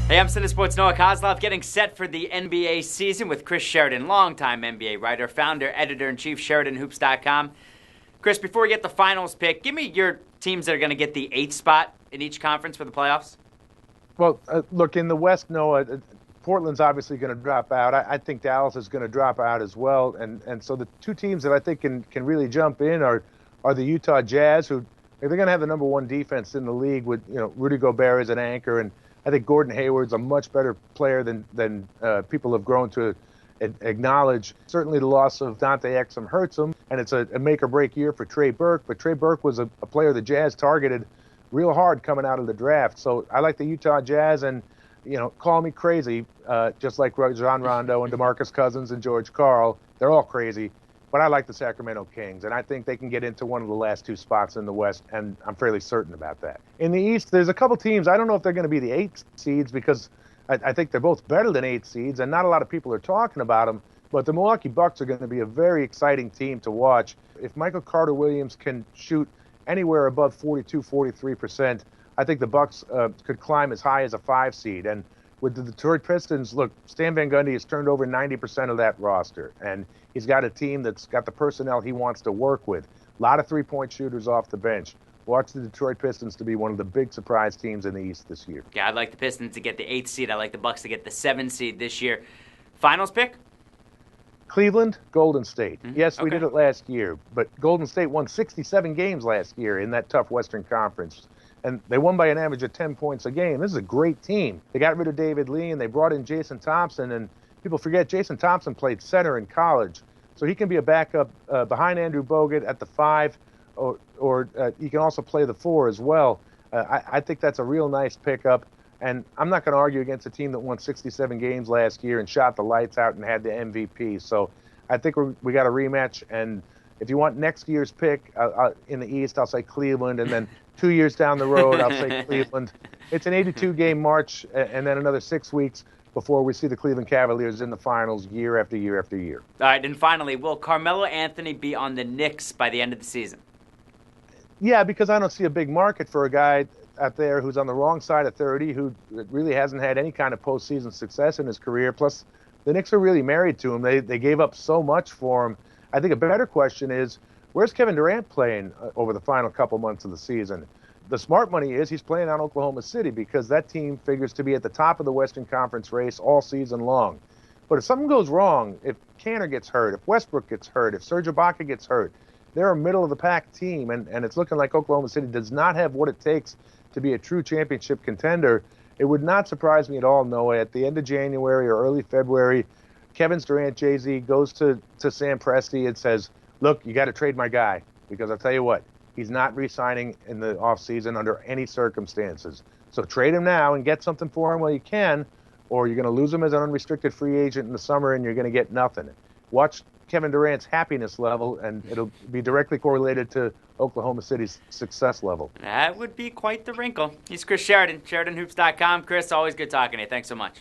Hey, I'm CineSport's Noah Coslov, getting set for the NBA season with Chris Sheridan, longtime NBA writer, founder, editor-in-chief, SheridanHoops.com. Chris, before we get the finals pick, give me your teams that are going to get the 8th spot in each conference for the playoffs. Well, look, in the West, Noah, Portland's obviously going to drop out. I think Dallas is going to drop out as well. And so the two teams that I think can really jump in are the Utah Jazz, who they're going to have the number one defense in the league with, Rudy Gobert as an anchor. And I think Gordon Hayward's a much better player than people have grown to acknowledge. Certainly the loss of Dante Exum hurts him, and it's a make-or-break year for Trey Burke. But Trey Burke was a player the Jazz targeted real hard coming out of the draft. So I like the Utah Jazz, and, call me crazy, just like Rajon Rondo and DeMarcus Cousins and George Karl. They're all crazy. But I like the Sacramento Kings, and I think they can get into one of the last two spots in the West, and I'm fairly certain about that. In the East, there's a couple teams. I don't know if they're going to be the 8 seeds because I think they're both better than 8 seeds, and not a lot of people are talking about them. But the Milwaukee Bucks are going to be a very exciting team to watch. If Michael Carter-Williams can shoot anywhere above 42, 43%, I think the Bucks could climb as high as a 5 seed. And with the Detroit Pistons, look, Stan Van Gundy has turned over 90% of that roster, and he's got a team that's got the personnel he wants to work with. A lot of three-point shooters off the bench. Watch the Detroit Pistons to be one of the big surprise teams in the East this year. Yeah, I'd like the Pistons to get the 8th seed. I like the Bucks to get the 7th seed this year. Finals pick? Cleveland, Golden State. Yes, we Okay. did it last year, but Golden State won 67 games last year in that tough Western Conference. And they won by an average of 10 points a game. This is a great team. They got rid of David Lee, and they brought in Jason Thompson. And people forget Jason Thompson played center in college. So he can be a backup behind Andrew Bogut at the 5, or he can also play the 4 as well. I think that's a real nice pickup. And I'm not going to argue against a team that won 67 games last year and shot the lights out and had the MVP. So I think we got a rematch. And if you want next year's pick in the East, I'll say Cleveland. And then 2 years down the road, I'll say Cleveland. It's an 82-game march, and then another 6 weeks before we see the Cleveland Cavaliers in the finals year after year after year. All right, and finally, will Carmelo Anthony be on the Knicks by the end of the season? Yeah, because I don't see a big market for a guy out there who's on the wrong side of 30, who really hasn't had any kind of postseason success in his career. Plus, the Knicks are really married to him. They gave up so much for him. I think a better question is, where's Kevin Durant playing over the final couple months of the season? The smart money is he's playing on Oklahoma City because that team figures to be at the top of the Western Conference race all season long. But if something goes wrong, if Cantor gets hurt, if Westbrook gets hurt, if Serge Ibaka gets hurt, they're a middle-of-the-pack team, and it's looking like Oklahoma City does not have what it takes to be a true championship contender. It would not surprise me at all, Noah, at the end of January or early February, Kevin Durant, Jay-Z, goes to Sam Presti and says, look, you got to trade my guy, because I'll tell you what, he's not re-signing in the offseason under any circumstances. So trade him now and get something for him while you can, or you're going to lose him as an unrestricted free agent in the summer and you're going to get nothing. Watch Kevin Durant's happiness level, and it'll be directly correlated to Oklahoma City's success level. That would be quite the wrinkle. He's Chris Sheridan, SheridanHoops.com. Chris, always good talking to you. Thanks so much.